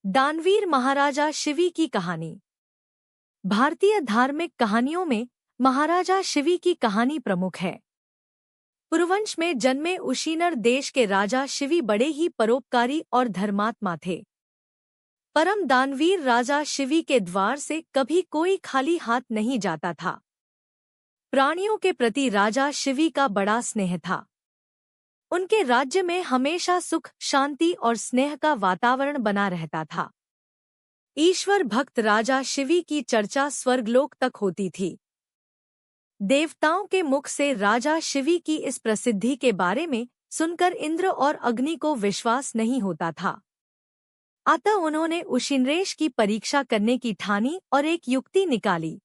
दानवीर महाराजा शिवी की कहानी। भारतीय धार्मिक कहानियों में महाराजा शिवी की कहानी प्रमुख है। पुरुवंश में जन्मे उशीनर देश के राजा शिवी बड़े ही परोपकारी और धर्मात्मा थे। परम दानवीर राजा शिवी के द्वार से कभी कोई खाली हाथ नहीं जाता था। प्राणियों के प्रति राजा शिवी का बड़ा स्नेह था। उनके राज्य में हमेशा सुख, शांति और स्नेह का वातावरण बना रहता था। ईश्वर भक्त राजा शिवी की चर्चा स्वर्गलोक तक होती थी। देवताओं के मुख से राजा शिवी की इस प्रसिद्धि के बारे में सुनकर इंद्र और अग्नि को विश्वास नहीं होता था। अतः उन्होंने उशिनरेश की परीक्षा करने की ठानी और एक युक्ति निकाली।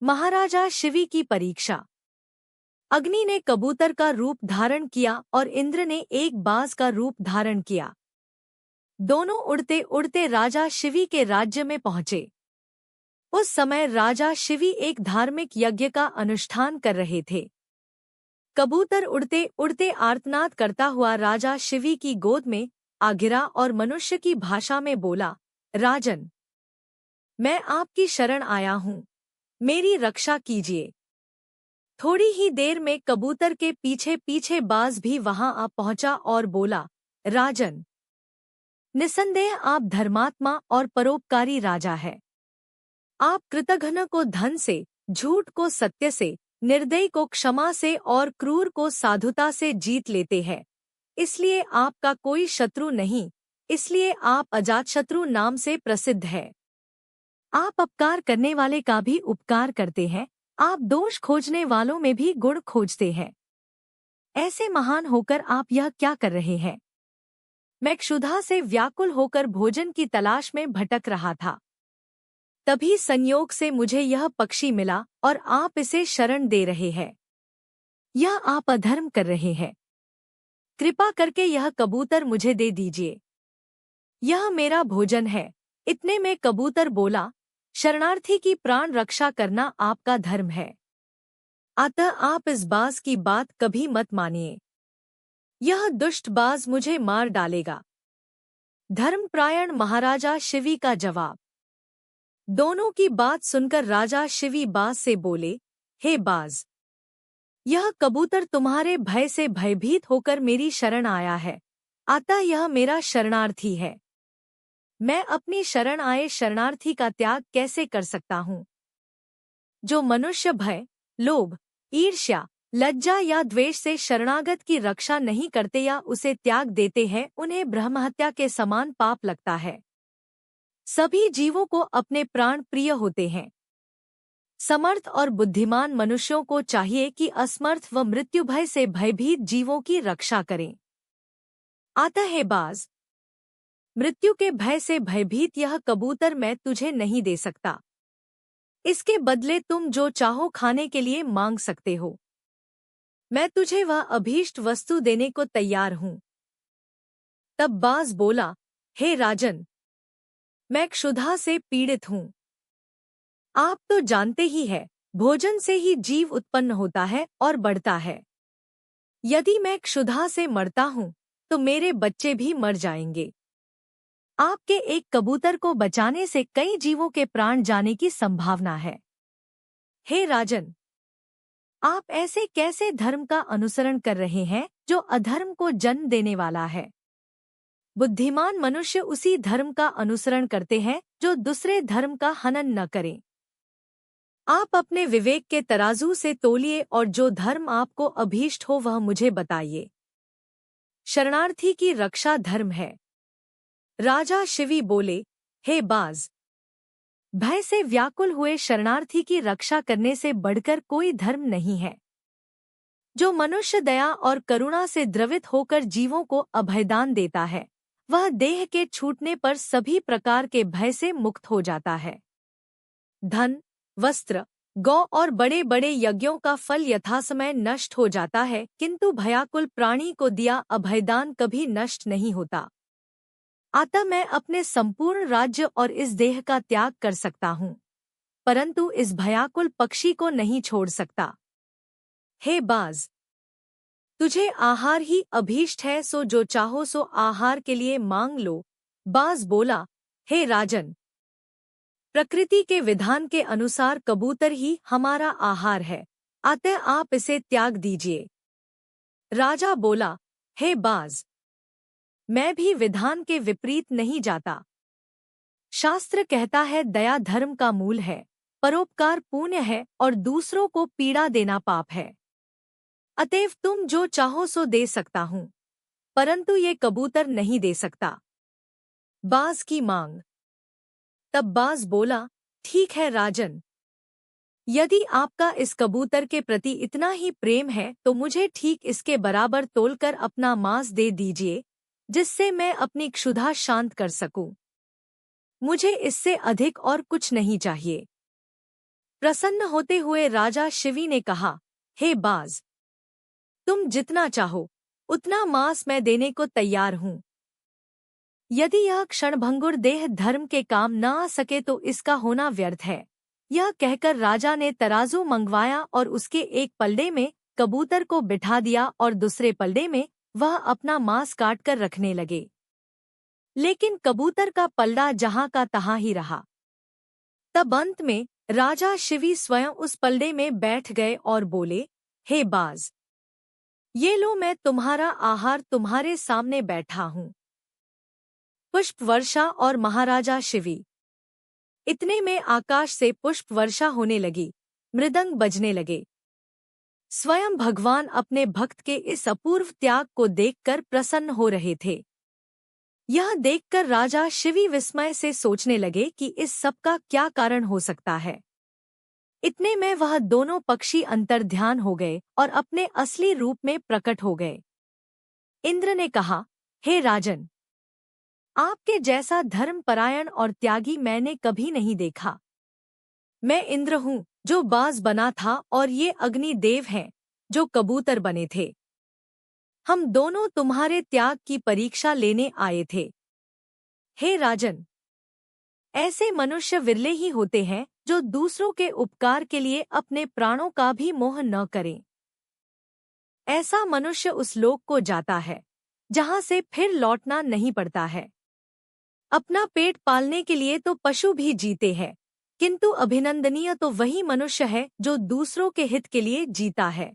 महाराजा शिवी की परीक्षा। अग्नि ने कबूतर का रूप धारण किया और इंद्र ने एक बाज का रूप धारण किया। दोनों उड़ते उड़ते राजा शिवी के राज्य में पहुंचे। उस समय राजा शिवी एक धार्मिक यज्ञ का अनुष्ठान कर रहे थे। कबूतर उड़ते उड़ते आर्तनाद करता हुआ राजा शिवी की गोद में आ गिरा और मनुष्य की भाषा में बोला, राजन, मैं आपकी शरण आया हूँ, मेरी रक्षा कीजिए। थोड़ी ही देर में कबूतर के पीछे पीछे बाज भी वहां आ पहुंचा और बोला, राजन, निसंदेह आप धर्मात्मा और परोपकारी राजा है। आप कृतघ्न को धन से, झूठ को सत्य से, निर्दयी को क्षमा से और क्रूर को साधुता से जीत लेते हैं। इसलिए आपका कोई शत्रु नहीं, इसलिए आप अजातशत्रु नाम से प्रसिद्ध है। आप अपकार करने वाले का भी उपकार करते हैं, आप दोष खोजने वालों में भी गुण खोजते हैं। ऐसे महान होकर आप यह क्या कर रहे हैं? मैं क्षुधा से व्याकुल होकर भोजन की तलाश में भटक रहा था। तभी संयोग से मुझे यह पक्षी मिला और आप इसे शरण दे रहे हैं। यह आप अधर्म कर रहे हैं। कृपा करके यह कबूतर मुझे दे दीजिए। यह मेरा भोजन है। इतने में कबूतर बोला, शरणार्थी की प्राण रक्षा करना आपका धर्म है। अतः आप इस बाज की बात कभी मत मानिए। यह दुष्ट बाज मुझे मार डालेगा। धर्मपरायण महाराजा शिवी का जवाब। दोनों की बात सुनकर राजा शिवी बाज से बोले, हे बाज, यह कबूतर तुम्हारे भय से भयभीत होकर मेरी शरण आया है, अतः यह मेरा शरणार्थी है। मैं अपनी शरण आए शरणार्थी का त्याग कैसे कर सकता हूँ? जो मनुष्य भय, लोभ, ईर्ष्या, लज्जा या द्वेष से शरणागत की रक्षा नहीं करते या उसे त्याग देते हैं, उन्हें ब्रह्महत्या के समान पाप लगता है। सभी जीवों को अपने प्राण प्रिय होते हैं। समर्थ और बुद्धिमान मनुष्यों को चाहिए कि असमर्थ व मृत्यु भय से भयभीत जीवों की रक्षा करें। अतः हे बाज, मृत्यु के भय से भयभीत यह कबूतर मैं तुझे नहीं दे सकता। इसके बदले तुम जो चाहो खाने के लिए मांग सकते हो। मैं तुझे वह अभीष्ट वस्तु देने को तैयार हूँ। तब बाज बोला, हे राजन, मैं क्षुधा से पीड़ित हूँ। आप तो जानते ही है, भोजन से ही जीव उत्पन्न होता है और बढ़ता है। यदि मैं क्षुधा से मरता हूँ तो मेरे बच्चे भी मर जाएंगे। आपके एक कबूतर को बचाने से कई जीवों के प्राण जाने की संभावना है। हे राजन, आप ऐसे कैसे धर्म का अनुसरण कर रहे हैं जो अधर्म को जन्म देने वाला है? बुद्धिमान मनुष्य उसी धर्म का अनुसरण करते हैं जो दूसरे धर्म का हनन न करें। आप अपने विवेक के तराजू से तोलिए और जो धर्म आपको अभीष्ट हो वह मुझे बताइए। शरणार्थी की रक्षा धर्म है। राजा शिवी बोले, हे बाज, भय से व्याकुल हुए शरणार्थी की रक्षा करने से बढ़कर कोई धर्म नहीं है। जो मनुष्य दया और करुणा से द्रवित होकर जीवों को अभयदान देता है, वह देह के छूटने पर सभी प्रकार के भय से मुक्त हो जाता है। धन, वस्त्र, गौ और बड़े बड़े यज्ञों का फल यथासमय नष्ट हो जाता है, किंतु भयाकुल प्राणी को दिया अभयदान कभी नष्ट नहीं होता। अतः मैं अपने संपूर्ण राज्य और इस देह का त्याग कर सकता हूँ, परंतु इस भयाकुल पक्षी को नहीं छोड़ सकता। हे बाज, तुझे आहार ही अभीष्ट है, सो जो चाहो सो आहार के लिए मांग लो। बाज बोला, हे राजन, प्रकृति के विधान के अनुसार कबूतर ही हमारा आहार है, अतः आप इसे त्याग दीजिए। राजा बोला, हे बाज, मैं भी विधान के विपरीत नहीं जाता। शास्त्र कहता है दया धर्म का मूल है, परोपकार पुण्य है और दूसरों को पीड़ा देना पाप है। अतएव तुम जो चाहो सो दे सकता हूँ, परंतु ये कबूतर नहीं दे सकता। बाज की मांग। तब बाज बोला, ठीक है राजन, यदि आपका इस कबूतर के प्रति इतना ही प्रेम है तो मुझे ठीक इसके बराबर तोलकर अपना मांस दे दीजिए, जिससे मैं अपनी क्षुधा शांत कर सकूं। मुझे इससे अधिक और कुछ नहीं चाहिए। प्रसन्न होते हुए राजा शिवी ने कहा, हे बाज, तुम जितना चाहो उतना मांस मैं देने को तैयार हूं। यदि यह क्षणभंगुर देह धर्म के काम न आ सके तो इसका होना व्यर्थ है। यह कहकर राजा ने तराजू मंगवाया और उसके एक पलड़े में कबूतर को बिठा दिया और दूसरे पलड़े में वह अपना मांस काटकर रखने लगे। लेकिन कबूतर का पलड़ा जहां का तहां ही रहा। तब अंत में राजा शिवी स्वयं उस पलड़े में बैठ गए और बोले, हे बाज, ये लो मैं तुम्हारा आहार तुम्हारे सामने बैठा हूँ। पुष्प वर्षा और महाराजा शिवी। इतने में आकाश से पुष्प वर्षा होने लगी, मृदंग बजने लगे। स्वयं भगवान अपने भक्त के इस अपूर्व त्याग को देखकर प्रसन्न हो रहे थे। यह देखकर राजा शिवी विस्मय से सोचने लगे कि इस सब का क्या कारण हो सकता है। इतने में वह दोनों पक्षी अंतर्ध्यान हो गए और अपने असली रूप में प्रकट हो गए। इंद्र ने कहा, हे राजन, आपके जैसा धर्मपरायण और त्यागी मैंने कभी नहीं देखा। मैं इंद्र हूँ जो बाज बना था और ये अग्नि देव हैं जो कबूतर बने थे। हम दोनों तुम्हारे त्याग की परीक्षा लेने आए थे। हे राजन, ऐसे मनुष्य विरले ही होते हैं जो दूसरों के उपकार के लिए अपने प्राणों का भी मोह न करें। ऐसा मनुष्य उस लोक को जाता है जहां से फिर लौटना नहीं पड़ता है। अपना पेट पालने के लिए तो पशु भी जीते हैं, किंतु अभिनंदनीय तो वही मनुष्य है जो दूसरों के हित के लिए जीता है।